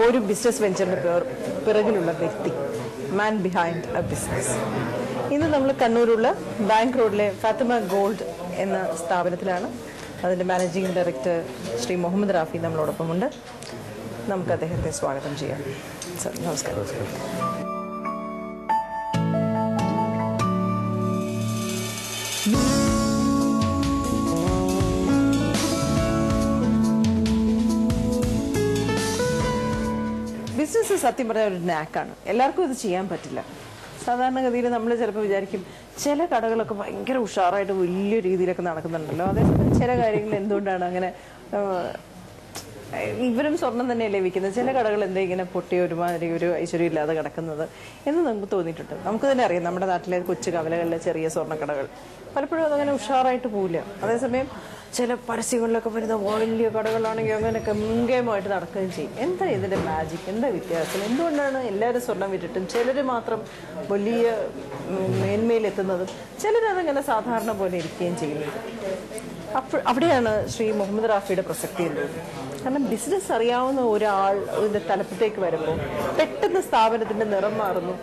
ഒരു ബിസിനസ് വെഞ്ചറിന്റെ പിറകിലുള്ള വ്യക്തി, മാൻ behind A business. ഇന്ന് നമ്മൾ കണ്ണൂരുള്ള ബാങ്ക് റോഡിലെ ഫാത്തിമ ഗോൾഡ് എന്ന സ്ഥാപനത്തിലാണ്. അതിൻ്റെ മാനേജിംഗ് ഡയറക്ടർ ശ്രീ മുഹമ്മദ് റാഫി നമ്മളോടൊപ്പമുണ്ട്. നമുക്ക് അദ്ദേഹത്തെ സ്വാഗതം ചെയ്യാം. സർ, നമസ്കാരം. ബിസിനസ് സത്യം പറഞ്ഞ ഒരു നാക്കാണ്. എല്ലാവർക്കും ഇത് ചെയ്യാൻ പറ്റില്ല. സാധാരണഗതിയിൽ നമ്മൾ ചിലപ്പോൾ വിചാരിക്കും ചില കടകളൊക്കെ ഭയങ്കര ഉഷാറായിട്ട് വലിയ രീതിയിലൊക്കെ നടക്കുന്നുണ്ടല്ലോ, അതേസമയം ചില കാര്യങ്ങൾ എന്തുകൊണ്ടാണ് അങ്ങനെ, ഇവരും സ്വർണം തന്നെയല്ലേ വിൽക്കുന്നത്, ചില കടകൾ എന്താ ഇങ്ങനെ പൊട്ടിയ ഒരുമാതിരി ഒരു ഐശ്വര്യം ഇല്ലാതെ കിടക്കുന്നത് എന്ന് നമുക്ക് തോന്നിയിട്ടുണ്ട്. നമുക്ക് തന്നെ അറിയാം, നമ്മുടെ നാട്ടിലെ കൊച്ചു കവലകളിലെ ചെറിയ സ്വർണ്ണക്കടകൾ പലപ്പോഴും അതങ്ങനെ ഉഷാറായിട്ട് പോവില്ല. അതേസമയം ചില പരസ്യങ്ങളിലൊക്കെ വരുന്ന വലിയ കടകളാണെങ്കിൽ അങ്ങനെ ഗംഭീരമായിട്ട് നടക്കുകയും ചെയ്യും. എന്താ ഇതിന്റെ മാജിക്, എന്താ വ്യത്യാസം? എന്തുകൊണ്ടാണ് എല്ലാവരും സ്വർണം വിറ്റിട്ടും ചിലർ മാത്രം വലിയ മേന്മയിലെത്തുന്നതും ചിലരതങ്ങനെ സാധാരണ പോലെ ഇരിക്കുകയും ചെയ്യുന്നത്? അവിടെയാണ് ശ്രീ മുഹമ്മദ് റാഫിയുടെ പ്രസക്തി ഉള്ളത്. കാരണം ബിസിനസ് അറിയാവുന്ന ഒരാൾ ഇതിന്റെ തലപ്പത്തേക്ക് വരുമ്പോൾ പെട്ടെന്ന് സ്ഥാപനത്തിന്റെ നിറം മാറുന്നു,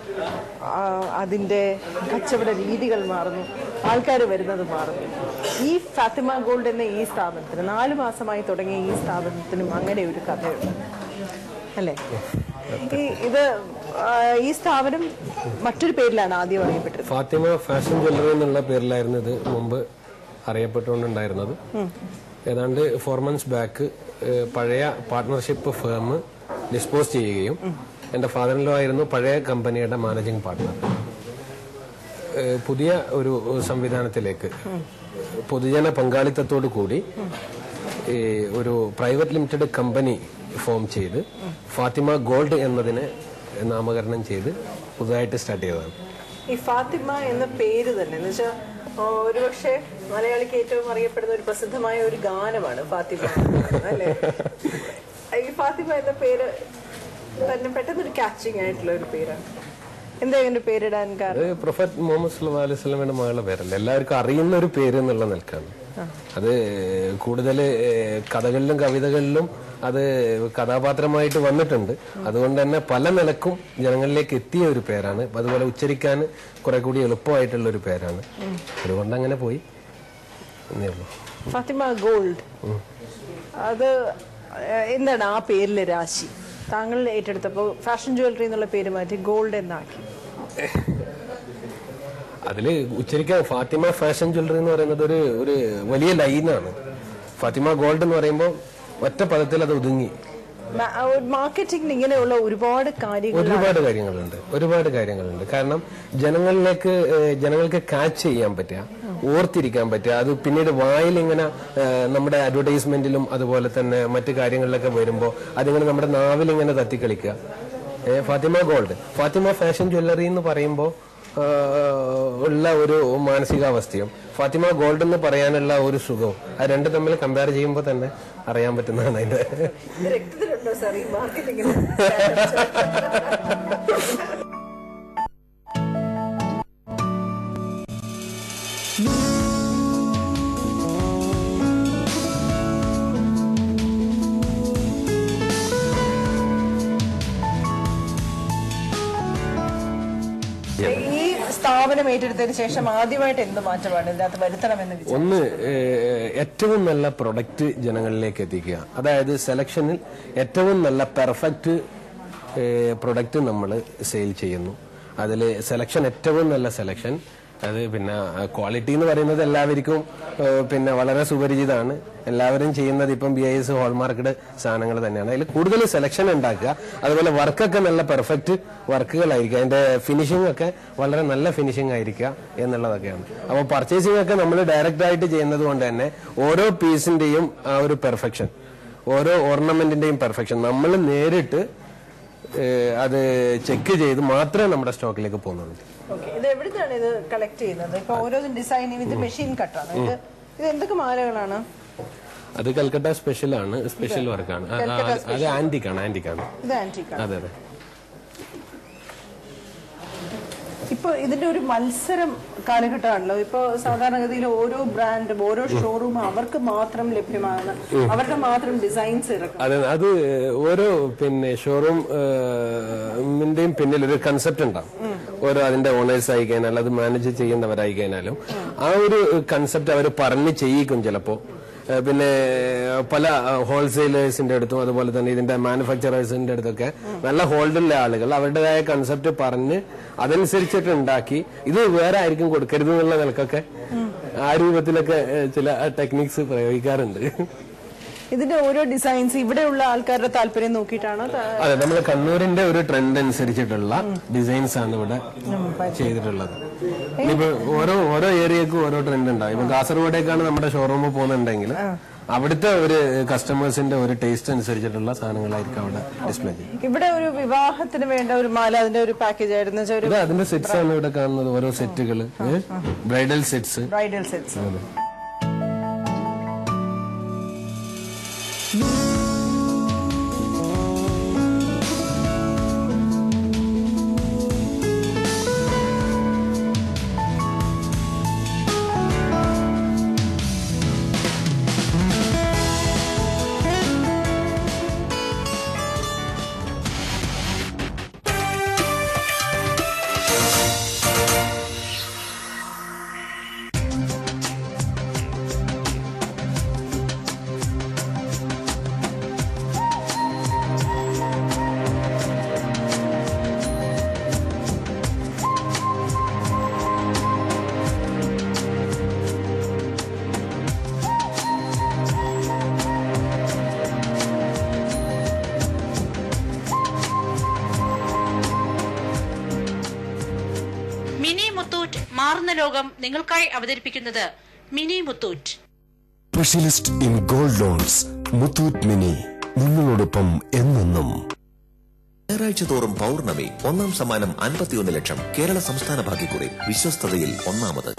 അതിന്റെ കച്ചവട രീതികൾ മാറുന്നു, ആൾക്കാർ വരുന്നത് മാറുന്നു. ഈ ഫാത്തിമ ഗോൾഡ് എന്ന ഈ സ്ഥാപനത്തിന് 4 മാസമായി തുടങ്ങിയ ഈ സ്ഥാപനത്തിനും അങ്ങനെ ഒരു കഥയുണ്ട് അല്ലേ? ഈ സ്ഥാപനം മറ്റൊരു പേരിലാണ് ആദ്യം അറിയപ്പെട്ടത്. ഫാത്തിമ ഫാഷൻ ജ്വല്ലറി എന്നുള്ള പേരിലായിരുന്നു ഇത് മുമ്പ് അറിയപ്പെട്ടുകൊണ്ടുണ്ടായിരുന്നത്. ഏതാണ്ട് 4 months ബാക്ക് പഴയ പാർട്ട്ണർഷിപ്പ് ഫേം ഡിസ്പോസ് ചെയ്യുകയും എന്റെ ഫാദറിലോ ആയിരുന്നു പഴയ കമ്പനിയുടെ മാനേജിംഗ് പാർട്ട്ണർ. പുതിയ ഒരു സംവിധാനത്തിലേക്ക് പൊതുജന പങ്കാളിത്തത്തോടു കൂടി ഒരു പ്രൈവറ്റ് ലിമിറ്റഡ് കമ്പനി ഫോം ചെയ്ത് ഫാത്തിമ ഗോൾഡ് എന്നതിനെ നാമകരണം ചെയ്ത് പുതുതായിട്ട് സ്റ്റാർട്ട് ചെയ്തതാണ്. ഈ ഫാത്തിമ എന്ന പേര് തന്നെ എന്ന് വെച്ചാൽ ഒരുപക്ഷെ മലയാളിക്ക് ഏറ്റവും അറിയപ്പെടുന്ന ഒരു പ്രസിദ്ധമായ ഒരു ഗാനമാണ് ഫാത്തിമ അല്ലേ? ഈ ഫാത്തിമ എന്ന പേര് തന്നെ പെട്ടെന്നൊരു ക്യാച്ചിങ് ആയിട്ടുള്ള ഒരു പേരാണ്. എന്താ ഇതിന്റെ പേരിടാൻ കാരണം? പ്രൊഫറ്റ് മുഹമ്മദ് സല്ലല്ലാഹു അലൈഹി വസല്ലമയുടെ മകളുടെ പേരല്ല, എല്ലാവർക്കും അറിയുന്ന ഒരു പേര് എന്നുള്ള നിൽക്കാണ്. അത് കൂടുതൽ കഥകളിലും കവിതകളിലും അത് കഥാപാത്രമായിട്ട് വന്നിട്ടുണ്ട്. അതുകൊണ്ട് തന്നെ പല നിലക്കും ജനങ്ങളിലേക്ക് എത്തിയ ഒരു പേരാണ്. അതുപോലെ ഉച്ചരിക്കാൻ കുറെ കൂടി എളുപ്പമായിട്ടുള്ള ഒരു പേരാണ്. അതുകൊണ്ട് അങ്ങനെ പോയി. ഫാത്തിമ ഗോൾഡ്, അത് എന്താണ് ആ പേരിലെ രാശി? താങ്കൾ ഏറ്റെടുത്തപ്പോൾ ഫാഷൻ ജ്വല്ലറി എന്നുള്ള പേര് മാറ്റി ഗോൾഡ് എന്നാക്കി. അതില് ഉച്ചരിക്കാൻ ഫാത്തിമ ഫാഷൻ ജ്വല്ലറി എന്ന് പറയുന്നത് ഒരു വലിയ ലൈനാണ്. ഫാത്തിമ ഗോൾഡ് എന്ന് പറയുമ്പോൾ ഒറ്റ പദത്തിൽ അത് ഒതുങ്ങി. മാർക്കറ്റിംഗിൽ ഇങ്ങനെയുള്ള ഒരുപാട് കാര്യങ്ങളുണ്ട്. കാരണം ജനങ്ങൾക്ക് ക്യാച്ച് ചെയ്യാൻ പറ്റുക, ഓർത്തിരിക്കാൻ പറ്റുക, അത് പിന്നീട് വായിൽ ഇങ്ങനെ നമ്മുടെ അഡ്വർടൈസ്മെന്റിലും അതുപോലെ തന്നെ മറ്റു കാര്യങ്ങളിലൊക്കെ വരുമ്പോൾ അതിങ്ങനെ നമ്മുടെ നാവിൽ ഇങ്ങനെ തത്തിക്കളിക്കുക. Fathima gold, Fathima fashion jewellery എന്ന് പറയുമ്പോൾ ഉള്ള ഒരു മാനസികാവസ്ഥയും ഫാത്തിമ ഗോൾഡ് എന്ന് പറയാനുള്ള ഒരു സുഖവും ആ രണ്ട് തമ്മിൽ കമ്പയർ ചെയ്യുമ്പോൾ തന്നെ അറിയാൻ പറ്റുന്നതാണ് അതിന്റെ. ഈ സ്ഥാപനം ഏറ്റെടുത്തതിന് ശേഷം ആദ്യമായിട്ട് എന്ത് മാറ്റമാണ് ഇതിനകത്ത് വരുത്തണമെന്ന്? ഒന്ന്, ഏറ്റവും നല്ല പ്രൊഡക്റ്റ് ജനങ്ങളിലേക്ക് എത്തിക്കുക. അതായത് സെലക്ഷനിൽ ഏറ്റവും നല്ല പെർഫെക്റ്റ് പ്രൊഡക്റ്റ് നമ്മൾ സെയിൽ ചെയ്യുന്നു. അതിൽ സെലക്ഷൻ, ഏറ്റവും നല്ല സെലക്ഷൻ. അത് പിന്നെ ക്വാളിറ്റി എന്ന് പറയുന്നത് എല്ലാവർക്കും പിന്നെ വളരെ സുപരിചിതമാണ്. എല്ലാവരും ചെയ്യുന്നത് ഇപ്പം BIS ഹോൾമാർക്കഡ് സാധനങ്ങൾ തന്നെയാണ്. അതിൽ കൂടുതൽ സെലക്ഷൻ ഉണ്ടാക്കുക. അതുപോലെ വർക്കൊക്കെ നല്ല പെർഫെക്റ്റ് വർക്കുകളായിരിക്കുക. അതിന്റെ ഫിനിഷിംഗ് ഒക്കെ വളരെ നല്ല ഫിനിഷിംഗ് ആയിരിക്കുക എന്നുള്ളതൊക്കെയാണ്. അപ്പോൾ പർച്ചേസിംഗ് ഒക്കെ നമ്മൾ ഡയറക്റ്റ് ആയിട്ട് ചെയ്യുന്നത് കൊണ്ട് തന്നെ ഓരോ പീസിന്റെയും ആ ഒരു പെർഫെക്ഷൻ, ഓരോ ഓർണമെന്റിന്റെയും പെർഫെക്ഷൻ നമ്മൾ നേരിട്ട് അത് ചെക്ക് ചെയ്ത് മാത്രമേ നമ്മുടെ സ്റ്റോക്കിലേക്ക് പോകുന്നുള്ളൂ. ഇത് എവിടുന്നാണ് ഇത് കളക്ട് ചെയ്യുന്നത്? ഇപ്പൊ ഓരോ ഡിസൈനും ഇത് മെഷീൻ കട്ടാണ്. ഇത് എന്തൊക്കെ മാലകളാണ്? അത് കൽക്കട്ട സ്പെഷ്യൽ ആണ്, സ്പെഷ്യൽ വർക്കാണ്. അത് ആന്റിക്കാണ്. ഇത് ആന്റിക്കാണ്. അതെ അതെ. ഇപ്പൊ ഇതിന്റെ ഒരു മത്സരം കാലഘട്ടമാണല്ലോ. ഇപ്പൊ സാധാരണഗതിയിൽ ഓരോ ബ്രാൻഡും ഓരോ ഷോറൂമും അവർക്ക് മാത്രം ലഭ്യമാകുന്ന അവരുടെ മാത്രം ഡിസൈൻസ് ഇറക്കും. അതെ, അത് ഓരോ ഷോറൂമിന്റെയും പിന്നിൽ ഒരു കൺസെപ്റ്റ് ഉണ്ടാവും. ഓരോ അതിന്റെ ഓണേഴ്സ് ആയി കഴിഞ്ഞാൽ അത് മാനേജ് ചെയ്യുന്നവരായി കഴിഞ്ഞാലും ആ ഒരു കൺസെപ്റ്റ് അവർ പറഞ്ഞ് ചെയ്യിക്കും ചിലപ്പോ. പിന്നെ പല ഹോൾസെയിലേഴ്സിന്റെ അടുത്തും അതുപോലെ തന്നെ ഇതിന്റെ മാനുഫാക്ചറേഴ്സിന്റെ അടുത്തൊക്കെ നല്ല ഹോൾഡുള്ള ആളുകൾ അവരുടേതായ കൺസെപ്റ്റ് പറഞ്ഞ് അതനുസരിച്ചിട്ട് ഉണ്ടാക്കി ഇത് വേറെ ആയിരിക്കും കൊടുക്കരുത് എന്നുള്ള നിലക്കൊക്കെ ആ രൂപത്തിലൊക്കെ ചില ടെക്നിക്സ് പ്രയോഗിക്കാറുണ്ട്. ഇതിന്റെ ഓരോ ഡിസൈൻസ് ഇവിടെയുള്ള ആൾക്കാരുടെ താല്പര്യം നോക്കിയിട്ടാണ്. അതെ, നമ്മൾ കണ്ണൂരിന്റെ ഒരു ട്രെൻഡ് അനുസരിച്ചിട്ടുള്ള ഡിസൈൻസ് ആണ് ഇവിടെ ചെയ്തിട്ടുള്ളത്. ഇനിയിപ്പോ ഓരോ ഏരിയക്കും ഓരോ ട്രെൻഡ് ഉണ്ടാവും. ഇപ്പൊ കാസർഗോഡേക്കാണ് നമ്മുടെ ഷോറൂമിൽ പോകുന്നുണ്ടെങ്കിൽ അവിടുത്തെ ഒരു കസ്റ്റമേഴ്സിന്റെ ഒരു ടേസ്റ്റ് അനുസരിച്ചിട്ടുള്ള സാധനങ്ങളായിരിക്കും അവിടെ ഡിസ്പ്ലേ ചെയ്യുന്നത്. ഇവിടെ ഒരു വിവാഹത്തിന് വേണ്ട ഒരു മാല അതിന്റെ ഒരു പാക്കേജ് ആയിരുന്നു. അതിന്റെ സെറ്റ്സ് ആണ് ഇവിടെ കാണുന്നത്. ഓരോ സെറ്റുകൾ, ബ്രൈഡൽ സെറ്റ്സ്. മിനി മുത്തൂറ്റ് മാറുന്ന ലോകം നിങ്ങൾക്കായി അവതരിപ്പിക്കുന്നത് mini Muthoot. Specialist in gold loans Muthoot mini, നിങ്ങളോടൊപ്പം എന്നെന്നും. ഞായറാഴ്ച തോറും പൗർണമി. ഒന്നാം സമ്മാനം 51 ലക്ഷം. കേരള സംസ്ഥാന ഭാഗ്യക്കുറി. വിശ്വസ്തതയിൽ ഒന്നാമത്.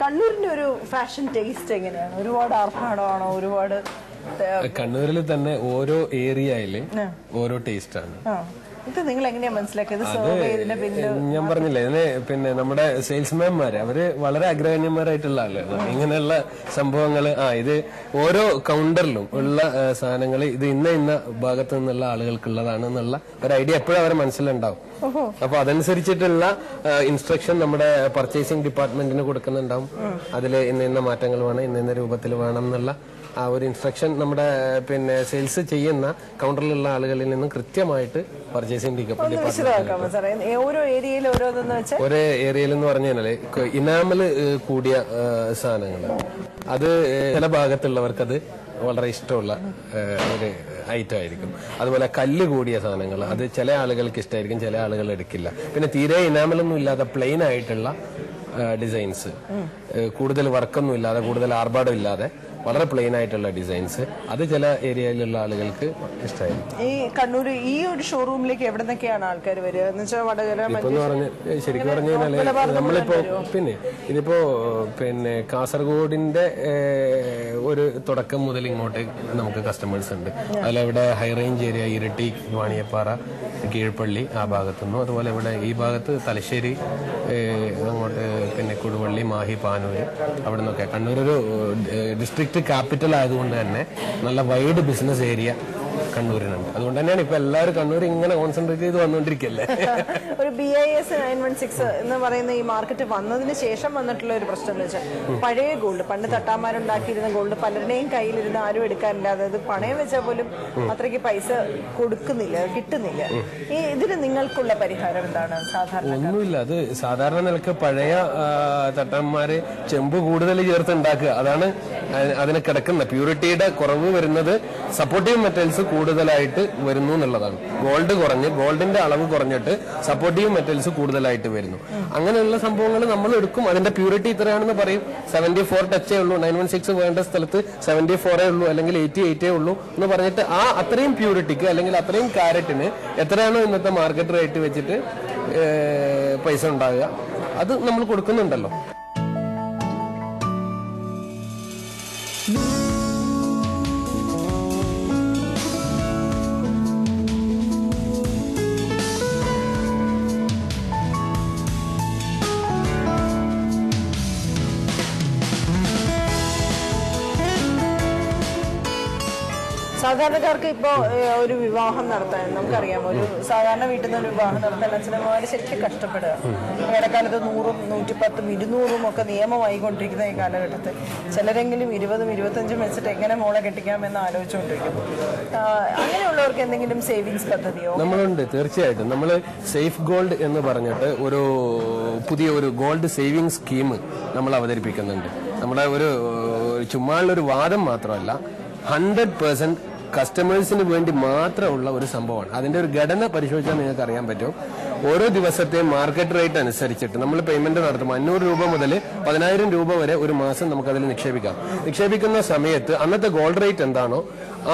കണ്ണൂരിന്റെ ഒരു ഫാഷൻ ടേസ്റ്റ് എങ്ങനെയാണ്? ഒരുപാട് ആർഭാടമാണോ? ഒരുപാട് കണ്ണൂരിൽ തന്നെ ഓരോ ഏരിയയിലും ഓരോ ടേസ്റ്റ് ആണ്. ഇത് നിങ്ങൾ എങ്ങനെയാ മനസ്സിലാക്കിയത്? ഞാൻ പറഞ്ഞില്ലേ, ഇതിന് പിന്നെ നമ്മുടെ സെയിൽസ്മാൻമാര് അവര് വളരെ അഗ്രഗണ്യന്മാരായിട്ടുള്ള ആളുകളാണ്. ഇങ്ങനെയുള്ള സംഭവങ്ങള് ഇത് ഓരോ കൗണ്ടറിലും ഉള്ള സാധനങ്ങൾ ഇത് ഇന്ന ഭാഗത്ത് നിന്നുള്ള ആളുകൾക്കുള്ളതാണ് എന്നുള്ള ഒരു ഐഡിയ എപ്പോഴും അവരെ മനസ്സിലുണ്ടാവും. അപ്പൊ അതനുസരിച്ചിട്ടുള്ള ഇൻസ്ട്രക്ഷൻ നമ്മുടെ പർച്ചേസിംഗ് ഡിപ്പാർട്ട്മെന്റിന് കൊടുക്കുന്നുണ്ടാവും. അതിൽ ഇന്ന മാറ്റങ്ങൾ വേണം, ഇന്ന രൂപത്തിൽ വേണം എന്നുള്ള ആ ഒരു ഇൻസ്ട്രക്ഷൻ നമ്മുടെ പിന്നെ സെയിൽസ് ചെയ്യുന്ന കൗണ്ടറിലുള്ള ആളുകളിൽ നിന്നും കൃത്യമായിട്ട് പർച്ചേസിംഗ് ഡിപ്പാർട്ട്മെന്റ് ഓരോ ഏരിയയിൽ ഒരേ ഏരിയയിൽ എന്ന് പറഞ്ഞു കഴിഞ്ഞാല് ഇനാമല് കൂടിയ സാധനങ്ങൾ അത് ചില ഭാഗത്തുള്ളവർക്ക് അത് വളരെ ഇഷ്ടമുള്ള ഒരു ഐറ്റം ആയിരിക്കും. അതുപോലെ കല്ല് കൂടിയ സാധനങ്ങൾ അത് ചില ആളുകൾക്ക് ഇഷ്ടമായിരിക്കും, ചില ആളുകൾ എടുക്കില്ല. പിന്നെ തീരെ ഇനാമലൊന്നും ഇല്ലാതെ പ്ലെയിൻ ആയിട്ടുള്ള ഡിസൈൻസ്, കൂടുതൽ വർക്കൊന്നും ഇല്ലാതെ കൂടുതൽ ആർഭാടം ഇല്ലാതെ വളരെ പ്ലെയിൻ ആയിട്ടുള്ള ഡിസൈൻസ് അത് ചില ഏരിയയിലുള്ള ആളുകൾക്ക് ഇഷ്ടമായിരിക്കും. ഈ കണ്ണൂർ ഈ ഒരു ഷോറൂമിലേക്ക് എവിടെ നിന്നൊക്കെയാണ് ആൾക്കാർ വരിക? ശരിക്കും പറഞ്ഞു കഴിഞ്ഞാല് നമ്മളിപ്പോ ഇതിപ്പോ കാസർഗോഡിന്റെ ഒരു തുടക്കം മുതൽ ഇങ്ങോട്ട് നമുക്ക് കസ്റ്റമേഴ്സ് ഉണ്ട്. അതിലവിടെ ഹൈ റേഞ്ച് ഏരിയ ഇരട്ടി, വാണിയപ്പാറ, കീഴ്പള്ളി ആ ഭാഗത്തുനിന്നും, അതുപോലെ ഇവിടെ ഈ ഭാഗത്ത് തലശ്ശേരി, അങ്ങോട്ട് കൊടുവള്ളി, മാഹി, പാനൂര്, അവിടെ നിന്നൊക്കെ. കണ്ണൂർ ഒരു ഡിസ്ട്രിക്ട് ക്യാപിറ്റൽ ആയതുകൊണ്ട് തന്നെ നല്ല വൈഡ് ബിസിനസ് ഏരിയ കണ്ണൂരിനുണ്ട്. അതുകൊണ്ട് തന്നെയാണ് ഇപ്പൊ എല്ലാവരും കണ്ണൂർ ഇങ്ങനെ കോൺസെൻട്രേറ്റ് ചെയ്ത് വന്നുകൊണ്ടിരിക്കല്ലേ. ഒരു BIS 916 എന്ന് പറയുന്ന ഈ മാർക്കറ്റ് വന്നതിന് ശേഷം വന്നിട്ടുള്ള ഒരു പ്രശ്നം എന്ന് വെച്ചാൽ പഴയ ഗോൾഡ്, പണ്ട് തട്ടാമാരുണ്ടാക്കിയിരുന്ന ഗോൾഡ് പലരുടെയും കയ്യിലിരുന്ന് ആരും എടുക്കാനില്ല. അതായത് പണയം വെച്ചാൽ പോലും അത്രയ്ക്ക് പൈസ കൊടുക്കുന്നില്ല, കിട്ടുന്നില്ല. ഇതിന് നിങ്ങൾക്കുള്ള പരിഹാരം എന്താണ്? സാധാരണ ഒന്നുമില്ല. അത് സാധാരണ നിലക്ക് പഴയ തട്ടന്മാര് ചെമ്പ് കൂടുതൽ ചേർത്ത് ഉണ്ടാക്കുക, അതാണ് അതിന് കിടക്കുന്ന പ്യൂരിറ്റിയുടെ കുറവ് വരുന്നത് സപ്പോർട്ടീവ് മെറ്റൽസ് കൂടുതലായിട്ട് വരുന്നു എന്നുള്ളതാണ്. ഗോൾഡിന്റെ അളവ് കുറഞ്ഞിട്ട് സപ്പോർട്ടീവ് മെറ്റൽസ് കൂടുതലായിട്ട് വരുന്നു. അങ്ങനെയുള്ള സംഭവങ്ങൾ നമ്മൾ എടുക്കും. അതിന്റെ പ്യൂരിറ്റി ഇത്രയാണെന്ന് പറയും. 74 ടച്ചേ ഉള്ളൂ, 916 വേണ്ട സ്ഥലത്ത് 74 ഉള്ളൂ, അല്ലെങ്കിൽ 88 ഉള്ളൂ എന്ന് പറഞ്ഞിട്ട് ആ അത്രയും പ്യൂരിറ്റിക്ക് അല്ലെങ്കിൽ അത്രയും കാരറ്റിന് എത്രയാണോ ഇന്നത്തെ മാർക്കറ്റ് റേറ്റ് വെച്ചിട്ട് പൈസ ഉണ്ടാകുക അത് നമ്മൾ കൊടുക്കുന്നുണ്ടല്ലോ. സാധാരണക്കാർക്ക് ഇപ്പോ ഒരു വിവാഹം നടത്താൻ നമുക്കറിയാം, ഒരു സാധാരണ വീട്ടിൽ നിന്ന് ഒരു വിവാഹം നടത്താൻ അച്ഛനമ്മമാര് ശരിക്കും കഷ്ടപ്പെടുക. ഇടക്കാലത്ത് 100ഉം 110ഉം 200ഉം ഒക്കെ നിയമമായിക്കൊണ്ടിരിക്കുന്ന ഈ കാലഘട്ടത്തിൽ ചിലരെങ്കിലും 20ഉം 25ഉം വെച്ചിട്ട് എങ്ങനെ മോളെ കെട്ടിക്കാമെന്ന് ആലോചിച്ചുകൊണ്ടിരിക്കുന്നു. അങ്ങനെയുള്ളവർക്ക് എന്തെങ്കിലും സേവിങ്സ് പദ്ധതിയോ? നമ്മളുണ്ട്, തീർച്ചയായിട്ടും. നമ്മൾ സേഫ് ഗോൾഡ് എന്ന് പറഞ്ഞിട്ട് ഒരു പുതിയ ഒരു ഗോൾഡ് സേവിങ് സ്കീം നമ്മൾ അവതരിപ്പിക്കുന്നുണ്ട്. നമ്മുടെ ഒരു ചുമ്മാനുള്ളൊരു വാദം മാത്രമല്ല, 100% കസ്റ്റമേഴ്സിന് വേണ്ടി മാത്രമുള്ള ഒരു സംഭവമാണ്. അതിന്റെ ഒരു ഘടന പരിശോധിച്ചാൽ നിങ്ങൾക്ക് അറിയാൻ പറ്റും. ഓരോ ദിവസത്തെയും മാർക്കറ്റ് റേറ്റ് അനുസരിച്ചിട്ട് നമ്മൾ പേയ്മെന്റ് നടത്തും. 500 രൂപ മുതൽ 10,000 രൂപ വരെ ഒരു മാസം നമുക്കതിൽ നിക്ഷേപിക്കാം. നിക്ഷേപിക്കുന്ന സമയത്ത് അന്നത്തെ ഗോൾഡ് റേറ്റ് എന്താണോ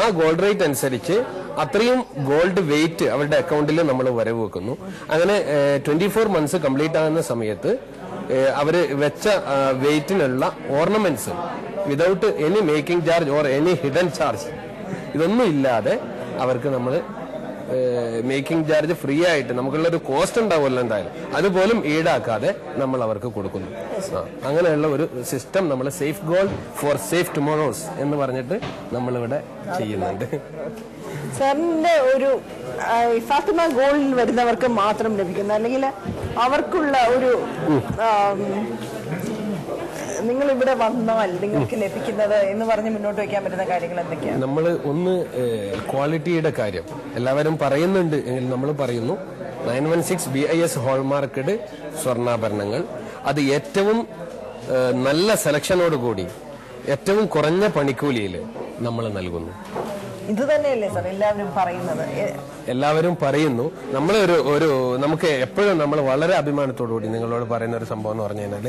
ആ ഗോൾഡ് റേറ്റ് അനുസരിച്ച് അത്രയും ഗോൾഡ് വെയിറ്റ് അവരുടെ അക്കൗണ്ടിൽ നമ്മൾ വരവ് വെക്കുന്നു. അങ്ങനെ 24 മന്ത്സ് കംപ്ലീറ്റ് ആകുന്ന സമയത്ത് അവര് വെച്ച വെയിറ്റിനുള്ള ornaments without any making charge or any hidden charge, ഇതൊന്നും ഇല്ലാതെ അവർക്ക് നമ്മൾ മേക്കിംഗ് ചാർജ് ഫ്രീ ആയിട്ട് നമുക്കുള്ളൊരു കോസ്റ്റ് ഉണ്ടാവുമല്ലോ എന്തായാലും, അതുപോലും ഈടാക്കാതെ നമ്മൾ അവർക്ക് കൊടുക്കുന്നു. അങ്ങനെയുള്ള ഒരു സിസ്റ്റം നമ്മൾ safe gold four safe tomorrow's എന്ന് പറഞ്ഞിട്ട് നമ്മളിവിടെ ചെയ്യുന്നുണ്ട്. സാറിന്റെ ഒരു ഫാത്തിമ ഗോൾഡിൽ വരുന്നവർക്ക് മാത്രം ലഭിക്കുന്ന അല്ലെങ്കിൽ അവർക്കുള്ള ഒരു നിങ്ങൾ ഇവിടെ വന്നാൽ നിങ്ങൾക്ക് ലഭിക്കുന്നത് എന്ന് പറഞ്ഞ് മുന്നോട്ട് വയ്ക്കാൻ പറ്റുന്ന കാര്യങ്ങൾ എന്തൊക്കെയാണ്? നമ്മൾ ഒന്ന് ക്വാളിറ്റിയുടെ കാര്യം എല്ലാവരും പറയുന്നുണ്ട് എങ്കിൽ നമ്മൾ പറയുന്നു 916 BIS ഹോൾമാർക്കഡ് സ്വർണ്ണാഭരണങ്ങൾ, അത് ഏറ്റവും നല്ല സെലക്ഷനോടുകൂടി ഏറ്റവും കുറഞ്ഞ പണിക്കൂലിയിൽ നമ്മൾ നൽകുന്നു. ഇത് തന്നെയല്ലേ സാർ എല്ലാവരും പറയുന്നത്? എല്ലാവരും പറയുന്നു. നമ്മൾ നമുക്ക് എപ്പോഴും നമ്മൾ വളരെ അഭിമാനത്തോടുകൂടി നിങ്ങളോട് പറയുന്ന ഒരു സംഭവം എന്ന് പറഞ്ഞു കഴിഞ്ഞാൽ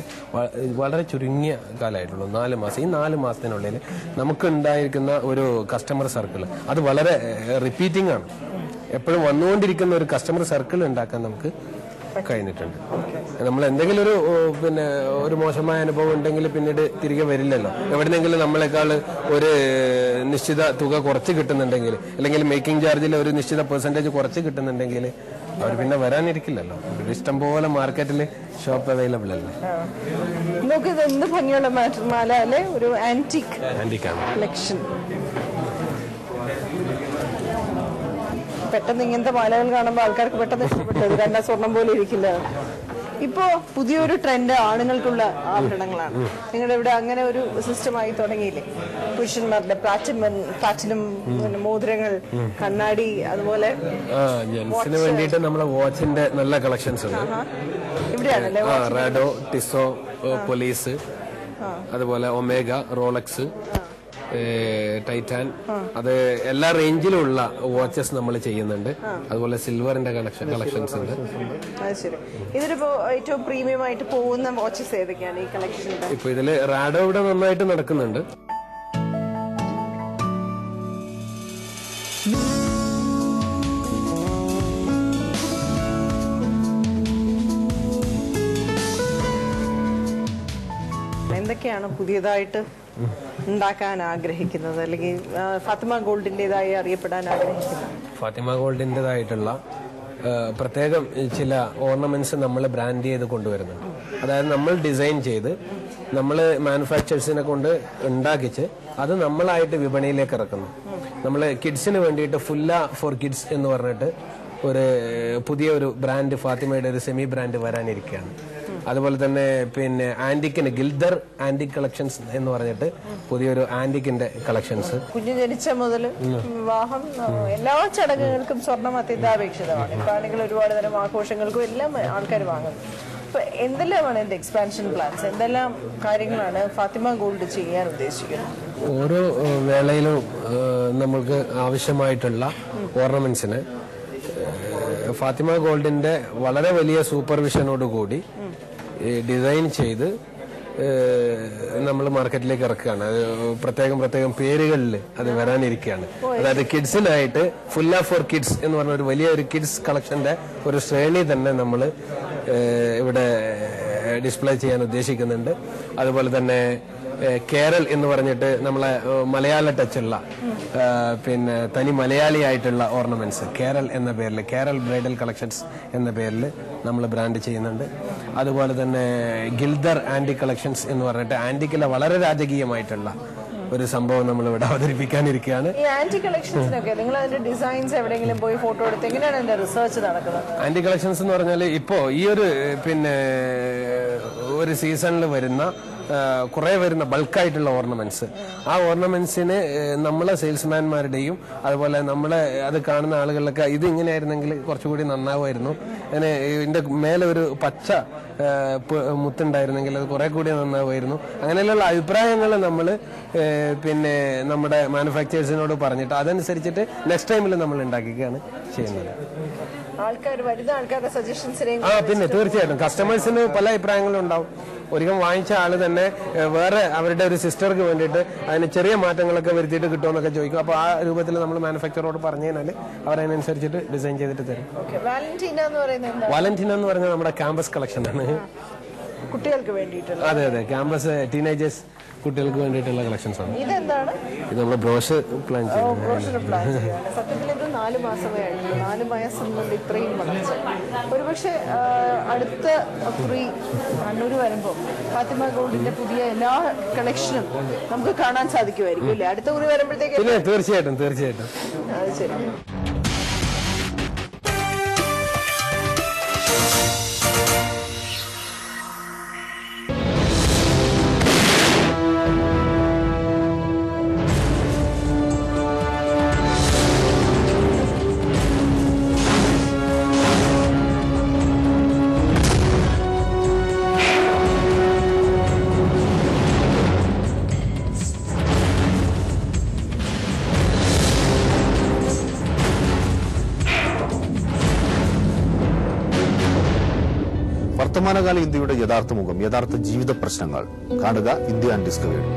വളരെ ചുരുങ്ങിയ കാലമായിട്ടുള്ളൂ, 4 മാസം. ഈ 4 മാസത്തിനുള്ളിൽ നമുക്ക് ഉണ്ടായിരിക്കുന്ന ഒരു കസ്റ്റമർ സർക്കിൾ അത് വളരെ റിപ്പീറ്റിംഗ് ആണ്. എപ്പോഴും വന്നുകൊണ്ടിരിക്കുന്ന ഒരു കസ്റ്റമർ സർക്കിൾ ഉണ്ടാക്കാൻ നമുക്ക് കഴിഞ്ഞിട്ടുണ്ട്. നമ്മൾ എന്തെങ്കിലും ഒരു മോശമായ അനുഭവം ഉണ്ടെങ്കിൽ പിന്നീട് തിരികെ വരില്ലല്ലോ. എവിടെന്നെങ്കിലും നമ്മളെക്കാൾ ഒരു നിശ്ചിത തുക കുറച്ച് കിട്ടുന്നുണ്ടെങ്കിൽ അല്ലെങ്കിൽ മേക്കിംഗ് ചാർജിൽ ഒരു നിശ്ചിത പെർസെന്റേജ് കുറച്ച് കിട്ടുന്നുണ്ടെങ്കിൽ അവർ പിന്നെ വരാനിരിക്കില്ലല്ലോ. ഇഷ്ടംപോലെ മാർക്കറ്റിൽ ഷോപ്പ് അവൈലബിൾ അല്ലേ. നോക്കിയത് എന്ത് ഭംഗിയുള്ള മാല അല്ലേ, ഒരു ആന്റിക്കാണ് കളക്ഷൻ. പെട്ടെന്ന് ഇങ്ങനത്തെ മാലകൾ കാണുമ്പോൾ ആൾക്കാർക്ക് പെട്ടെന്ന് ഇഷ്ടപ്പെട്ടത് 2 സ്വർണം പോലെ ഇരിക്കില്ല. ഇപ്പോ പുതിയൊരു ട്രെൻഡ് ആണുങ്ങൾക്കുള്ള ആഭരണങ്ങളാണ്. നിങ്ങളുടെ ഇവിടെ അങ്ങനെ ഒരു സിസ്റ്റമായി തുടങ്ങിയില്ലേ? പുരുഷന്മാരുടെ പ്ലാറ്റിനം മോതിരങ്ങൾ, കണ്ണാടി, അതുപോലെ ജെന്റ്സിന് വേണ്ടിയിട്ട് നമ്മുടെ വാച്ചിന്റെ നല്ല കളക്ഷൻസ് ഉണ്ട്. ഇവിടെയാണല്ലേ റാഡോ, ടിസോ, പോലീസ്, അതുപോലെ ഒമേഗ, റോളക്സ്, ടൈറ്റാൻ, അത് എല്ലാ റേഞ്ചിലുള്ള വാച്ചസ് നമ്മൾ ചെയ്യുന്നുണ്ട്. അതുപോലെ സിൽവറിന്റെ കളക്ഷൻസ് ഉണ്ട്. ഇതിലിപ്പോ ഏറ്റവും പ്രീമിയം ആയിട്ട് പോകുന്ന വാച്ചസ് ഏതൊക്കെയാണ് ഈ കളക്ഷൻ? ഇപ്പൊ ഇതില് റാഡോ ഇവിടെ നന്നായിട്ട് നടക്കുന്നുണ്ട്. എന്തൊക്കെയാണ് പുതിയതായിട്ട് ഉണ്ടാക്കാൻ ആഗ്രഹിക്കുന്നത് അല്ലെങ്കിൽ ഫാത്തിമ ഗോൾഡിന്റേതായി അറിയപ്പെടാൻ ആഗ്രഹിക്കുന്നത്? ഫാത്തിമ ഗോൾഡിന്റേതായിട്ടുള്ള പ്രത്യേകം ചില ഓർണമെന്റ്സ് നമ്മൾ ബ്രാൻഡ് ചെയ്ത് കൊണ്ടുവരുന്നുണ്ട്. അതായത് നമ്മൾ ഡിസൈൻ ചെയ്ത് നമ്മൾ മാനുഫാക്ചേഴ്സിനെ കൊണ്ട് ഉണ്ടാക്കിച്ച് അത് നമ്മളായിട്ട് വിപണിയിലേക്ക് ഇറക്കുന്നു. നമ്മൾ കിഡ്സിന് വേണ്ടിയിട്ട് ഫുല്ല ഫോർ കിഡ്സ് എന്ന് പറഞ്ഞിട്ട് ഒരു പുതിയ ഒരു ബ്രാൻഡ് ഫാത്തിമയുടെ ഒരു സെമി ബ്രാൻഡ് വരാനിരിക്കുകയാണ്. അതുപോലെ തന്നെ പിന്നെ ആന്റിക്കിന് ഗിൽദർ ആന്റിക് കളക്ഷൻസ് എന്ന് പറഞ്ഞിട്ട് പുതിയൊരു ആന്റിക്കിന്റെ കളക്ഷൻസ്. കുഞ്ഞു ജനിച്ച മുതൽ വിവാഹം എല്ലാ ചടങ്ങുകൾക്കും സ്വർണം അത്യന്താപേക്ഷിതമാണ്. ഇപ്പൊ ആണെങ്കിൽ ഒരുപാട് തരം ആഘോഷങ്ങൾക്കും എല്ലാം ആൾക്കാർ വാങ്ങുന്നു. ഇപ്പൊ എന്തെല്ലാമാണ് എന്റെ എക്സ്പാൻഷൻ പ്ലാൻസ്, എന്തെല്ലാം കാര്യങ്ങളാണ് ഫാത്തിമ ഗോൾഡ് ചെയ്യാൻ ഉദ്ദേശിക്കുന്നത്? ഓരോ വേളയിലും നമ്മൾക്ക് ആവശ്യമായിട്ടുള്ള ഓർണമെന്റ്സിന് ഫാത്തിമ ഗോൾഡിന്റെ വളരെ വലിയ സൂപ്പർവിഷനോടുകൂടി ഡിസൈൻ ചെയ്ത് നമ്മൾ മാർക്കറ്റിലേക്ക് ഇറക്കുകയാണ്. പ്രത്യേകം പേരുകളിൽ അത് വരാനിരിക്കുകയാണ്. അതായത് കിഡ്സിനായിട്ട് ഫുല്ല ഫോർ കിഡ്സ് എന്ന് പറഞ്ഞ ഒരു വലിയ ഒരു കിഡ്സ് കളക്ഷന്റെ ഒരു ശ്രേണി തന്നെ നമ്മൾ ഇവിടെ ഡിസ്പ്ലേ ചെയ്യാൻ ഉദ്ദേശിക്കുന്നുണ്ട്. അതുപോലെ തന്നെ കേരൾ എന്ന് പറഞ്ഞിട്ട് നമ്മളെ മലയാള ടച്ചുള്ള പിന്നെ തനി മലയാളിയായിട്ടുള്ള ഓർണമെന്റ്സ് കേരൾ എന്ന പേരിൽ, കേരൾ ബ്രൈഡൽ കളക്ഷൻസ് എന്ന പേരിൽ നമ്മൾ ബ്രാൻഡ് ചെയ്യുന്നുണ്ട്. അതുപോലെ തന്നെ ഗിൽദർ ആന്റി കളക്ഷൻസ് എന്ന് പറഞ്ഞിട്ട് ആന്റിക്കിലെ വളരെ രാജകീയമായിട്ടുള്ള ഒരു സംഭവം നമ്മൾ ഇവിടെ അവതരിപ്പിക്കാനിരിക്കുകയാണ്. ഈ ആന്റി കളക്ഷൻസിനൊക്കെ നിങ്ങൾ അതിന്റെ ഡിസൈൻസ് എവിടെയെങ്കിലും പോയി ഫോട്ടോ എടുത്ത് എങ്ങനെയാണ് അതിന്റെ റിസർച്ച് നടക്കുന്നത്? ആന്റി കളക്ഷൻസ് എന്ന് പറഞ്ഞാൽ ഇപ്പോ ഈ ഒരു പിന്നെ ഒരു സീസണിൽ വരുന്ന കുറെ വരുന്ന ബൾക്കായിട്ടുള്ള ഓർണമെന്റ്സ്, ആ ഓർണമെന്റ്സിന് നമ്മളെ സെയിൽസ്മാൻമാരുടെയും അതുപോലെ നമ്മളെ അത് കാണുന്ന ആളുകളിലൊക്കെ ഇത് ഇങ്ങനെയായിരുന്നെങ്കിൽ കുറച്ചുകൂടി നന്നാവുമായിരുന്നു, അങ്ങനെ ഇതിന്റെ മേലെ ഒരു പച്ച മുത്തുണ്ടായിരുന്നെങ്കിൽ അത് കുറെ കൂടി നന്നാവുമായിരുന്നു, അങ്ങനെയുള്ള അഭിപ്രായങ്ങൾ നമ്മൾ പിന്നെ നമ്മുടെ മാനുഫാക്ചേഴ്സിനോട് പറഞ്ഞിട്ട് അതനുസരിച്ചിട്ട് നെക്സ്റ്റ് ടൈമിൽ നമ്മൾ ഉണ്ടാക്കിക്കുകയാണ് ചെയ്യുന്നത്. വരുന്ന ആൾക്കാരുടെ സജഷൻസിനെയും പിന്നെ തീർച്ചയായിട്ടും കസ്റ്റമേഴ്സിന് പല അഭിപ്രായങ്ങളും ഉണ്ടാവും. ഒരിക്കൽ വാങ്ങിച്ച ആള് തന്നെ വേറെ അവരുടെ ഒരു സിസ്റ്റർക്ക് വേണ്ടിയിട്ട് അതിന് ചെറിയ മാറ്റങ്ങളൊക്കെ വരുത്തിയിട്ട് കിട്ടുമെന്നൊക്കെ ചോദിക്കും. അപ്പോൾ ആ രൂപത്തിൽ നമ്മൾ മാനുഫാക്ചറോട് പറഞ്ഞു കഴിഞ്ഞാൽ അവരതിനനുസരിച്ചിട്ട് ഡിസൈൻ ചെയ്തിട്ട് തരും. വാലന്റീന എന്ന് പറഞ്ഞാൽ നമ്മുടെ ക്യാമ്പസ് കളക്ഷൻ ആണ്, കുട്ടികൾക്ക് വേണ്ടിയിട്ടുള്ള. അതെ, ക്യാമ്പസ് ടീനേജേഴ്സ് കുട്ടികൾക്ക് വേണ്ടിയിട്ടുള്ള കളക്ഷൻസ് ആണ്. ഇതെന്താണ്? ഇത് നമ്മൾ ബ്രോഷർ പ്ലാൻ ചെയ്യുന്നത്. സത്യത്തിൽ ഇത് 4 മാസമേ ആയിട്ടുള്ളൂ. 4 മാസം കൊണ്ട് ഇത്രയും വളർച്ച. ഒരുപക്ഷെ അടുത്ത കുറി കണ്ണൂർ വരുമ്പോൾ ഫാത്തിമ ഗോൾഡിന്റെ പുതിയ എല്ലാ കളക്ഷനും നമുക്ക് കാണാൻ സാധിക്കുമായിരിക്കും അല്ലേ? അടുത്ത കുറി വരുമ്പോഴത്തേക്ക് തീർച്ചയായിട്ടും. അത് ശരി. വർത്തമാനകാല ഇന്ത്യയുടെ യഥാർത്ഥ മുഖം, യഥാർത്ഥ ജീവിത പ്രശ്നങ്ങൾ കാണുക ഇന്ത്യ അൺഡിസ്കവേർഡ്.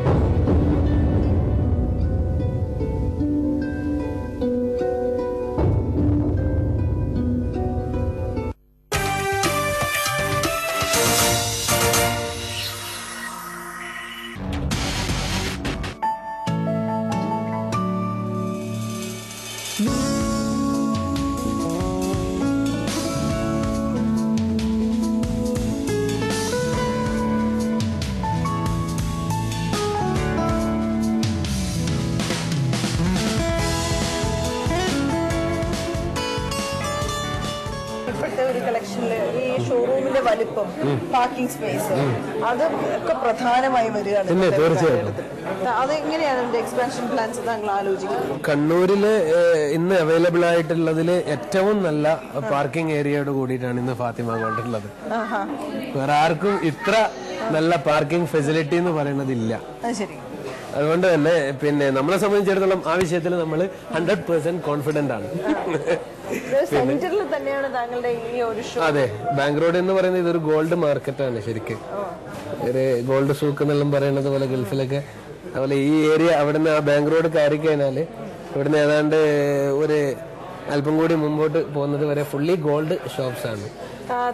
ഈ ഷോറൂമിന്റെ വലിപ്പം, പാർക്കിംഗ് സ്പേസ്, അത് ഒക്കെ പ്രധാനമായി വരികയാണ്. അതെങ്ങനെയാണ് ഇതിന്റെ എക്സ്പാൻഷൻ പ്ലാൻസ് താങ്കൾ ആലോചിക്കുന്നത്? കണ്ണൂരില് ഇന്ന് അവൈലബിൾ ആയിട്ടുള്ളതിൽ ഏറ്റവും നല്ല പാർക്കിംഗ് ഏരിയയോട് കൂടിയിട്ടാണ് ഇന്ന് ഫാത്തിമ ഗോൾഡ് ഉള്ളത്. വേറെ ആർക്കും ഇത്ര നല്ല പാർക്കിംഗ് ഫെസിലിറ്റി എന്ന് പറയുന്നതില്ല. ശരി. അതുകൊണ്ട് തന്നെ പിന്നെ നമ്മളെ സംബന്ധിച്ചിടത്തോളം ആ വിഷയത്തിൽ നമ്മൾ 100% കോൺഫിഡന്റ് ആണ്. സെന്ററിൽ തന്നെയാണ് താങ്കളുടെ ഈ ഒരു ഷോ. അതെ, ബാങ്ക് റോഡ് എന്ന് പറയുന്നത് ഇതൊരു ഗോൾഡ് മാർക്കറ്റാണ് ശരിക്കും. ഒരു ഗോൾഡ് സൂക്ക് എന്നെല്ലാം പറയുന്നത് പോലെ ഗൾഫിലൊക്കെ. അതുപോലെ ഈ ഏരിയ അവിടുന്ന് ആ ബാങ്ക് റോഡ് കയറി കഴിഞ്ഞാൽ ഇവിടുന്ന് ഏതാണ്ട് ഒരു അല്പം കൂടി മുമ്പോട്ട് പോകുന്നത് വരെ ഫുള്ളി ഗോൾഡ് ഷോപ്സ് ആണ്.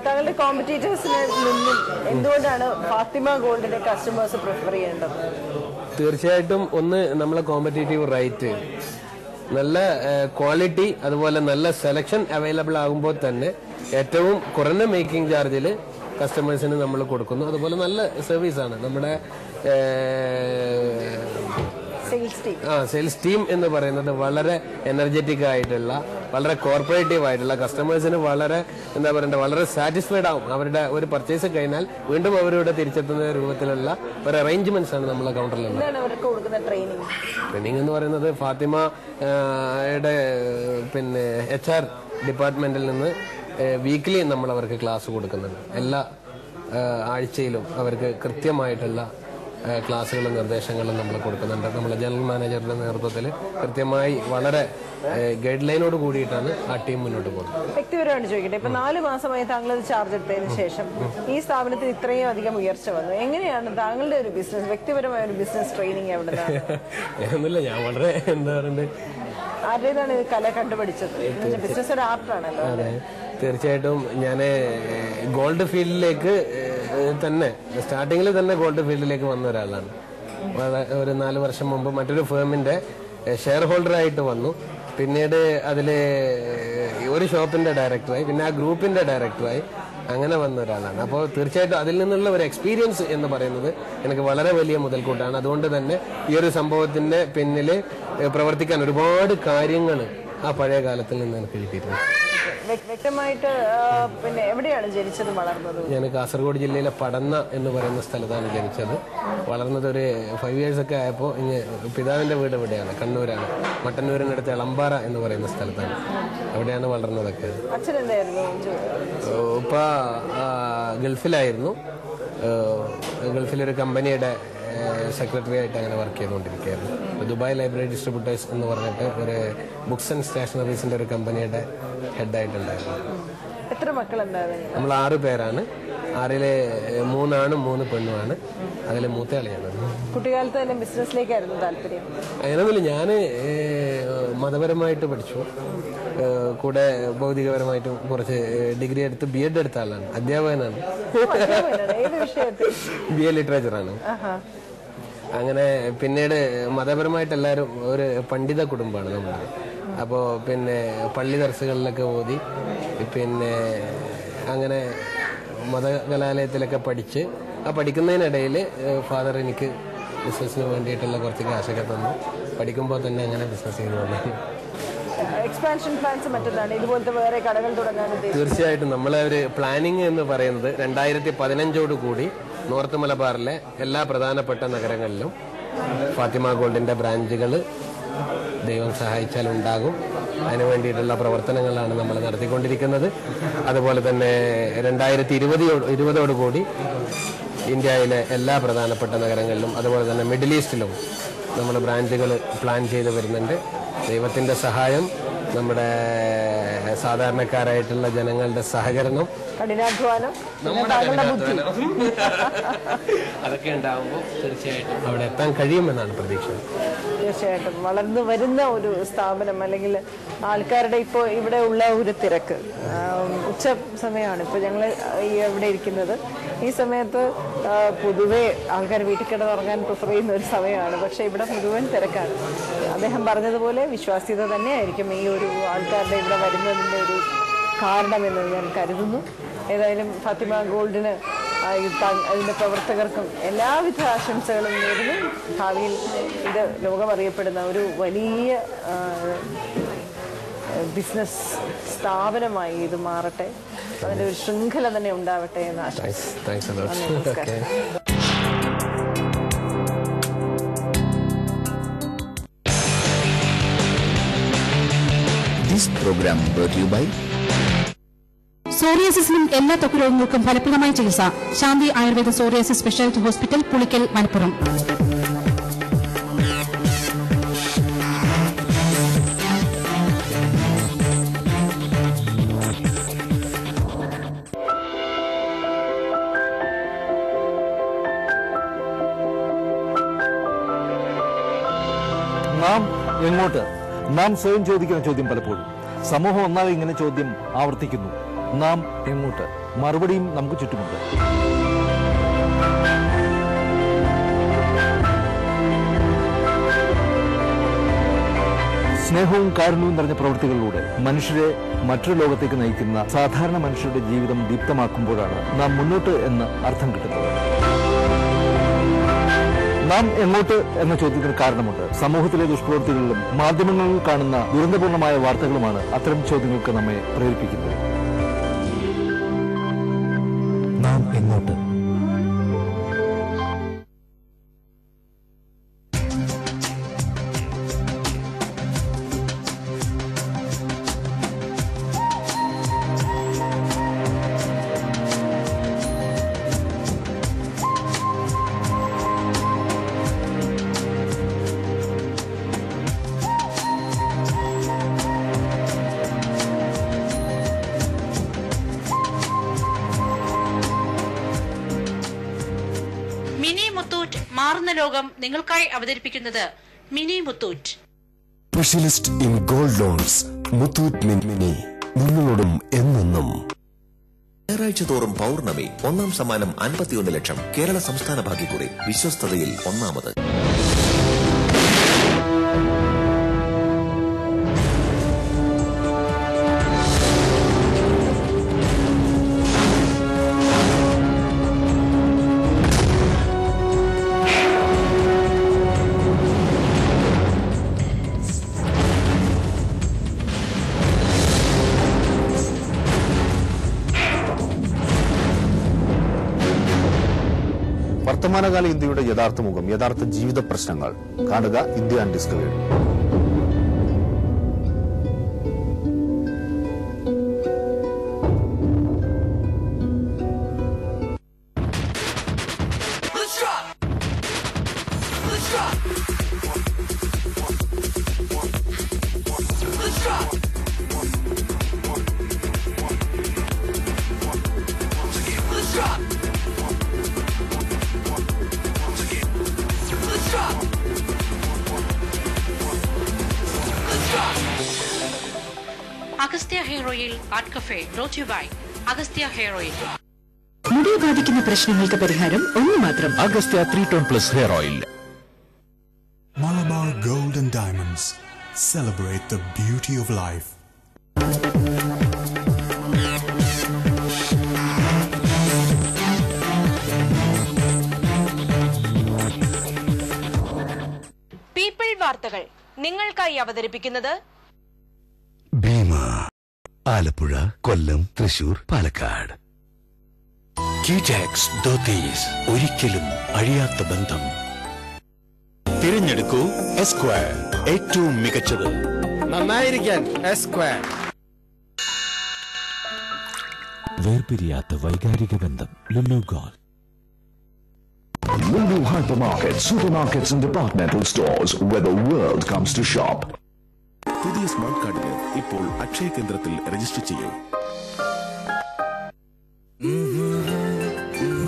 താങ്കളുടെ കോമ്പറ്റീറ്റേഴ്സിന് നിന്നും എന്തുകൊണ്ടാണ് ഫാത്തിമ ഗോൾഡിന്റെ കസ്റ്റമേഴ്സ് പ്രിഫർ ചെയ്യേണ്ടത്? തീർച്ചയായിട്ടും ഒന്ന് നമ്മളെ കോമ്പറ്റീറ്റീവ് റേറ്റ്, നല്ല ക്വാളിറ്റി, അതുപോലെ നല്ല സെലക്ഷൻ അവൈലബിൾ ആകുമ്പോൾ തന്നെ ഏറ്റവും കുറഞ്ഞ മേക്കിംഗ് ചാർജിൽ കസ്റ്റമേഴ്സിന് നമ്മൾ കൊടുക്കുന്നു. അതുപോലെ നല്ല സർവീസാണ് നമ്മുടെ സെയിൽസ് ടീം എന്ന് പറയുന്നത്. വളരെ എനർജറ്റിക് ആയിട്ടുള്ള, വളരെ കോർപ്പറേറ്റീവ് ആയിട്ടുള്ള, കസ്റ്റമേഴ്സിന് വളരെ എന്താ പറയണ്ട, വളരെ സാറ്റിസ്ഫൈഡ് ആവും. അവരുടെ ഒരു പർച്ചേസ് കഴിഞ്ഞാൽ വീണ്ടും അവരിവിടെ തിരിച്ചെത്തുന്ന രൂപത്തിലുള്ള ഒരു അറേഞ്ച്മെന്റ്സ് ആണ് നമ്മളെ കൗണ്ടറിലുള്ളത്. ട്രെയിനിങ് എന്ന് പറയുന്നത് ഫാത്തിമയുടെ പിന്നെ HR ഡിപ്പാർട്ട്മെന്റിൽ നിന്ന് വീക്ക്ലി നമ്മൾ അവർക്ക് ക്ലാസ് കൊടുക്കുന്നുണ്ട്. എല്ലാ ആഴ്ചയിലും അവർക്ക് കൃത്യമായിട്ടുള്ള ക്ലാസ്സുകളും നിർദ്ദേശങ്ങളും നമ്മൾ കൊടുക്കുന്നുണ്ട്. നമ്മളെ ജനറൽ മാനേജറുടെ നേതൃത്വത്തിൽ കൃത്യമായി വളരെ ഗൈഡ് ലൈനോട് കൂടിയിട്ടാണ് ആ ടീം മുന്നോട്ട് പോകുന്നത്. വ്യക്തിപരമായിട്ട് ചോദിക്കട്ടെ, ഇപ്പൊ 4 മാസമായി താങ്കൾ ചാർജ് എടുത്തതിന് ശേഷം ഈ സ്ഥാപനത്തിന് ഇത്രയും അധികം ഉയർച്ച വന്നു. എങ്ങനെയാണ് താങ്കളുടെ ഒരു ബിസിനസ്, വ്യക്തിപരമായ ഒരു ബിസിനസ് ട്രെയിനിങ് എവിടെയാണ്? ഒന്നുമില്ല, ഞാൻ വളരെ എന്താ പറയുന്നത്, ആരുടേതാണ് ഇത് കല കണ്ടുപിടിച്ചത്? ബിസിനസ് ഒരു ആർട്ടാണല്ലോ. അതെ, തീർച്ചയായിട്ടും ഞാൻ ഗോൾഡ് ഫീൽഡിലേക്ക് തന്നെ സ്റ്റാർട്ടിങ്ങിൽ തന്നെ ഗോൾഡ് ഫീൽഡിലേക്ക് വന്ന ഒരാളാണ്. ഒരു 4 വർഷം മുമ്പ് മറ്റൊരു ഫേമിന്റെ ഷെയർ ഹോൾഡറായിട്ട് വന്നു. പിന്നീട് അതിൽ ഒരു ഷോപ്പിന്റെ ഡയറക്ടറായി, പിന്നെ ആ ഗ്രൂപ്പിന്റെ ഡയറക്ടറായി, അങ്ങനെ വന്ന ഒരാളാണ്. അപ്പോൾ തീർച്ചയായിട്ടും അതിൽ നിന്നുള്ള ഒരു എക്സ്പീരിയൻസ് എന്ന് പറയുന്നത് എനിക്ക് വളരെ വലിയ മുതൽക്കൂട്ടാണ്. അതുകൊണ്ട് തന്നെ ഈ ഒരു സംഭവത്തിന്റെ പിന്നിൽ പ്രവർത്തിക്കാൻ ഒരുപാട് കാര്യങ്ങൾ ആ പഴയ കാലത്തിൽ നിന്ന് എനിക്ക് കിട്ടിയിട്ടുണ്ട്. വ്യക്തമായിട്ട് പിന്നെ എവിടെയാണ് ജനിച്ചത്, വളർന്നത്? ഞാൻ കാസർഗോഡ് ജില്ലയിലെ പടന്ന എന്ന് പറയുന്ന സ്ഥലത്താണ് ജനിച്ചത്. വളർന്നത് ഒരു 5 years ഒക്കെ ആയപ്പോൾ പിതാവിന്റെ വീട് എവിടെയാണ്, കണ്ണൂരാണ്. മട്ടന്നൂരിനടുത്ത് എളമ്പാറ എന്ന് പറയുന്ന സ്ഥലത്താണ്. അവിടെയാണ് വളർന്നതൊക്കെ. അച്ഛൻ എന്തായിരുന്നു? ഉപ്പ ഗൾഫിലായിരുന്നു. ഗൾഫിലൊരു കമ്പനിയുടെ സെക്രട്ടറി ആയിട്ട് അങ്ങനെ വർക്ക് ചെയ്തുകൊണ്ടിരിക്കുകയായിരുന്നു. ദുബായ് ലൈബ്രറി ഡിസ്ട്രിബ്യൂട്ടേഴ്സ് എന്ന് പറഞ്ഞിട്ട് ഒരു ബുക്സ് ആൻഡ് സ്റ്റേഷനറീസിന്റെ ഒരു കമ്പനിയുടെ ഹെഡായിട്ടുണ്ടായിരുന്നു. എത്ര മക്കളുണ്ടായിരുന്നു? നമ്മൾ 6 പേരാണ്. 6-ൽ 3 ആണും 3 പെണ്ണുമാണ്. അതിൽ മൂത്തയാളിയാണ്. കുട്ടിക്കാലത്ത് തന്നെ ബിസിനസ്സിലേക്കായിരുന്നു താല്പര്യം? അങ്ങനെയൊന്നുമില്ല, ഞാൻ മതപരമായിട്ട് പഠിച്ചു. കൂടെ ഭൗതികപരമായിട്ടും കുറച്ച് ഡിഗ്രി എടുത്ത് BEd എടുത്ത ആളാണ്. അധ്യാപകനാണ്. BA ലിറ്ററേച്ചറാണ്. അങ്ങനെ പിന്നീട് മതപരമായിട്ട് എല്ലാവരും ഒരു പണ്ഡിത കുടുംബമാണ് നമ്മൾ. അപ്പോൾ പിന്നെ പള്ളി ദർസുകളിലൊക്കെ ഓതി, പിന്നെ അങ്ങനെ മതകലാലയത്തിലൊക്കെ പഠിച്ച് ആ പഠിക്കുന്നതിനിടയിൽ ഫാദർ എനിക്ക് ബിസിനസ്സിന് വേണ്ടിയിട്ടുള്ള കുറച്ച് കാശൊക്കെ തന്നു. പഠിക്കുമ്പോൾ തന്നെ അങ്ങനെ ബിസിനസ് ചെയ്തു വന്നു. എക്സ്പാൻഷൻ പ്ലാൻസ് മറ്റൊന്നാണ്, ഇതുപോലത്തെ വേറെ കടകൾ തുടങ്ങാൻ? തീർച്ചയായിട്ടും നമ്മളെ ഒരു പ്ലാനിങ് എന്ന് പറയുന്നത് 2015 കൂടി നോർത്ത് മലബാറിലെ എല്ലാ പ്രധാനപ്പെട്ട നഗരങ്ങളിലും ഫാത്തിമ ഗോൾഡിന്റെ ബ്രാഞ്ചുകൾ ദൈവം സഹായിച്ചാൽ ഉണ്ടാകും. അതിനു വേണ്ടിയിട്ടുള്ള പ്രവർത്തനങ്ങളാണ് നമ്മൾ നടത്തിക്കൊണ്ടിരിക്കുന്നത്. അതുപോലെ തന്നെ 2020 കൂടി ഇന്ത്യയിലെ എല്ലാ പ്രധാനപ്പെട്ട നഗരങ്ങളിലും അതുപോലെ തന്നെ മിഡിൽ ഈസ്റ്റിലും നമ്മൾ ബ്രാഞ്ചുകൾ പ്ലാൻ ചെയ്ത് വരുന്നുണ്ട്. ദൈവത്തിന്റെ സഹായം, നമ്മുടെ സാധാരണക്കാരായിട്ടുള്ള ജനങ്ങളുടെ സഹകരണം, കഠിനാധ്വാനം, അതൊക്കെ ഉണ്ടാകുമ്പോൾ തീർച്ചയായിട്ടും അവിടെ എത്താൻ കഴിയുമെന്നാണ് പ്രതീക്ഷ. തീർച്ചയായിട്ടും വളർന്നു വരുന്ന ഒരു സ്ഥാപനം, അല്ലെങ്കിൽ ആൾക്കാരുടെ ഇപ്പോൾ ഇവിടെ ഉള്ള ഒരു തിരക്ക്, ഉച്ച സമയമാണ് ഇപ്പോൾ ഞങ്ങൾ ഇവിടെ ഇരിക്കുന്നത്. ഈ സമയത്ത് പൊതുവെ ആൾക്കാർ വീട്ടിൽ കിടന്നുറങ്ങാൻ പ്രിഫർ ചെയ്യുന്ന ഒരു സമയമാണ്. പക്ഷേ ഇവിടെ മുഴുവൻ തിരക്കാണ്. അദ്ദേഹം പറഞ്ഞതുപോലെ വിശ്വാസ്യത തന്നെയായിരിക്കും ഈ ഒരു ആൾക്കാരുടെ ഇവിടെ വരുന്നതിൻ്റെ ഒരു കാരണമെന്ന് ഞാൻ കരുതുന്നു. ഏതായാലും ഫാത്തിമ ഗോൾഡിന് അതിൻ്റെ പ്രവർത്തകർക്കും എല്ലാവിധ ആശംസകളും നേരുന്നു. ഭാവിയിൽ ഇത് ലോകമറിയപ്പെടുന്ന ഒരു വലിയ ബിസിനസ് സ്ഥാപനമായി ഇത് മാറട്ടെ, അതിൻ്റെ ഒരു ശൃംഖല തന്നെ ഉണ്ടാവട്ടെ എന്ന് ആശംസിക്കുന്നു. സോറിയാസിസിനും എല്ലാ ത്വക്ക് രോഗങ്ങൾക്കും ഫലപ്രദമായ ചികിത്സ Shanti Ayurveda psoriasis speciality hospital, Pulikkal, Malappuram. നാം എങ്ങോട്ട്? നാം സ്വയം ചോദിക്കുന്ന ചോദ്യം പലപ്പോഴും. സമൂഹം ഒന്നാകെ ഇങ്ങനെ ചോദ്യം ആവർത്തിക്കുന്നു. നാം എങ്ങോട്ട്? മറുപടിയും നമുക്ക് ചുറ്റുമുണ്ട്. സ്നേഹവും കാരുണ്യവും നിറഞ്ഞ പ്രവൃത്തികളിലൂടെ മനുഷ്യരെ മറ്റൊരു ലോകത്തേക്ക് നയിക്കുന്ന സാധാരണ മനുഷ്യരുടെ ജീവിതം ദീപ്തമാക്കുമ്പോഴാണ് നാം മുന്നോട്ട് എന്ന് അർത്ഥം കിട്ടുന്നത്. നാം എങ്ങോട്ട് എന്ന ചോദ്യത്തിന് കാരണമുണ്ട്. സമൂഹത്തിലെ ദുഷ്പ്രവൃത്തികളിലും മാധ്യമങ്ങളിൽ കാണുന്ന ദുരന്തപൂർണമായ വാർത്തകളുമാണ് അത്തരം ചോദ്യങ്ങൾക്ക് നമ്മെ പ്രേരിപ്പിക്കുന്നത്. നാം എങ്ങോട്ട്? മാറുന്ന ലോകം നിങ്ങൾക്കായി അവതരിപ്പിക്കുന്നത് mini Muthoot. Specialist in gold loans Muthoot mini, നിങ്ങളോടും എന്നെന്നും. ഞായറാഴ്ച തോറും പൗർണമി, ഒന്നാം സമ്മാനം 51 ലക്ഷം. കേരള സംസ്ഥാന ഭാഗ്യക്കുറി, വിശ്വസ്തതയിൽ ഒന്നാമത്. വർത്തമാനകാല ഇന്ത്യയുടെ യഥാർത്ഥ മുഖം, യഥാർത്ഥ ജീവിത പ്രശ്നങ്ങൾ കാണുക India undiscovered. Agastya hair oil art cafe brought you by Agastya hair oil. മുടി ബാധിക്കുന്ന പ്രശ്നങ്ങൾക്ക് പരിഹാരം ഒന്ന് മാത്രം, Agastya 3 tone plus hair oil. Malabar Gold and Diamonds. Celebrate the beauty of life. People വാർത്തകൾ നിങ്ങൾക്കായി അവതരിപ്പിക്കുന്നത് ഭീമ, ആലപ്പുഴ, കൊല്ലം, തൃശൂർ, പാലക്കാട്. ക്യൂടെക്സ് ധോത്തീസ്, ഒരിക്കലും അഴിയാത്ത ബന്ധം. തിരഞ്ഞെടുക്കൂ എസ്ക്വയർ, ഏറ്റവും മികച്ചത്. നന്നായിരിക്കാൻ എസ്ക്വയർ. വേർപിരിയാത്ത വൈകാരിക ബന്ധം. Lulu gold. Lulu Hypermarket, supermarkets and departmental stores where the world comes to shop. പുതിയ സ്മാർട്ട് കാർഡിന് ഇപ്പോൾ അക്ഷയ കേന്ദ്രത്തിൽ രജിസ്റ്റർ ചെയ്യൂ.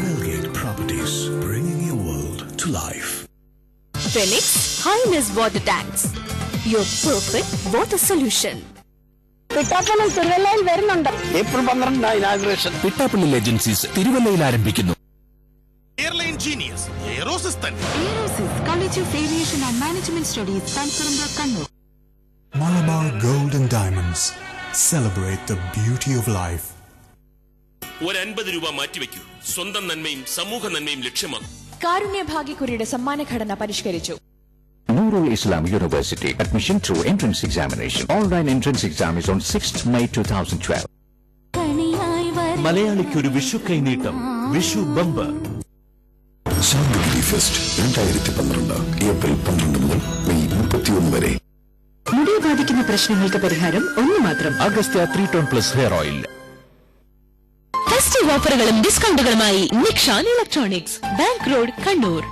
Millgate Properties, bringing your world to life. Phoenix Highness Water Tanks, your perfect water solution. Pittappilly തിരുവല്ലയിൽ വരുന്നുണ്ട്. April 12 inauguration. Pittappilly agencies തിരുവല്ലയിൽ ആരംഭിക്കുന്നു. Airline genius എയറോസിസ്റ്റൻ. Aerosis College of Aviation and Management Studies, Tankuramba, Kannur. Malabar Gold and Diamonds. Celebrate the beauty of life. ഒരു 50 രൂപ മാറ്റിവെക്കൂ. സ്വന്തം നന്മയും സമൂഹ നന്മയും ലക്ഷ്യമാക്കും. കാരുണ്യ ഭാഗ്യക്കുറിയുടെ സമ്മാനഘടന പരിഷ്കരിച്ചു. Nurul Islam University, admission through entrance examination. Online entrance exam is on 6th May 2012. മലയാളിക്ക് ഒരു വിഷു കൈനീട്ടം, Vishu bumper. Santhigiri fest 2012 April 12 മുതൽ മെയ് 31 വരെ. മുടി ബാധിക്കുന്ന പ്രശ്നങ്ങൾക്ക് പരിഹാരം ഒന്ന് മാത്രം, Agastya 3 tone plus hair oil. Festive ഓഫറുകളും ഡിസ്കൗണ്ടുകളുമായി Nikshan electronics, bank road, Kannur.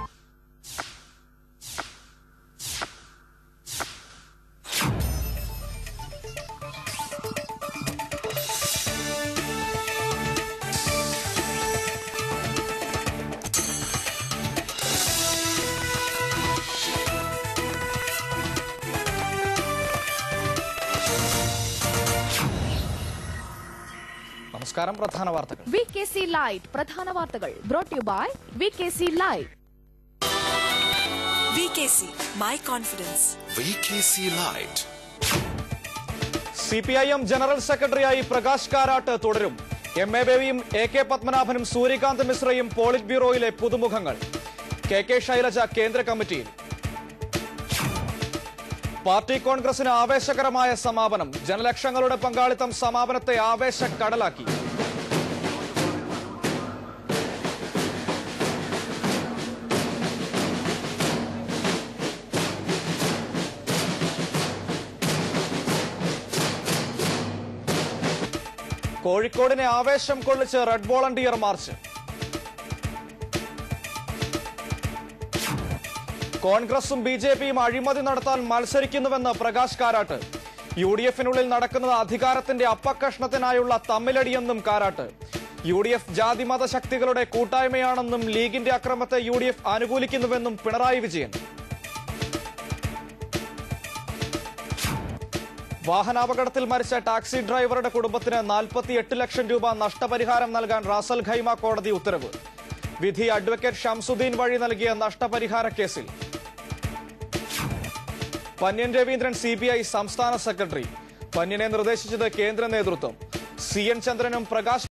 നമസ്കാരം. പ്രധാന വാർത്തകൾ. VKC ലൈറ്റ് പ്രധാന വാർത്തകൾ brought you by VKC light. VKC My Confidence. VKC light. CPIM general സെക്രട്ടറിയായി പ്രകാശ് കാരാട്ട് തുടരും. MA ബേബിയും AK പത്മനാഭനും സൂര്യകാന്ത് മിശ്രയും പോളിറ്റ് ബ്യൂറോയിലെ പുതുമുഖങ്ങൾ. KK ശൈലജ കേന്ദ്ര കമ്മിറ്റിയിൽ. പാർട്ടി കോൺഗ്രസിന് ആവേശകരമായ സമാപനം. ജനലക്ഷങ്ങളുടെ പങ്കാളിത്തം സമാപനത്തെ ആവേശക്കടലാക്കി. കോഴിക്കോടിനെ ആവേശം കൊള്ളിച്ച് റെഡ് വോളണ്ടിയർ മാർച്ച്. കോൺഗ്രസും BJPയും അഴിമതി നടത്താൻ മത്സരിക്കുന്നുവെന്ന് പ്രകാശ് കാരാട്ട്. UDFിനുള്ളിൽ നടക്കുന്നത് അധികാരത്തിന്റെ അപ്പക്കഷ്ണത്തിനായുള്ള തമ്മിലടിയെന്നും കാരാട്ട്. UDF ജാതിമത ശക്തികളുടെ കൂട്ടായ്മയാണെന്നും ലീഗിന്റെ അക്രമത്തെ UDF അനുകൂലിക്കുന്നുവെന്നും പിണറായി വിജയൻ. വാഹനാപകടത്തിൽ മരിച്ച ടാക്സി ഡ്രൈവറുടെ കുടുംബത്തിന് 48 ലക്ഷം രൂപ നഷ്ടപരിഹാരം നൽകാൻ റാസൽ ഖൈമ കോടതി ഉത്തരവ്. വിധി അഡ്വക്കേറ്റ് ഷംസുദ്ദീൻ വഴി നൽകിയ നഷ്ടപരിഹാര കേസിൽ. പന്ന്യൻ രവീന്ദ്രൻ CBI സംസ്ഥാന സെക്രട്ടറി. പന്ന്യനെ നിർദ്ദേശിച്ചത് കേന്ദ്ര നേതൃത്വം. CN ചന്ദ്രനും പ്രകാശ്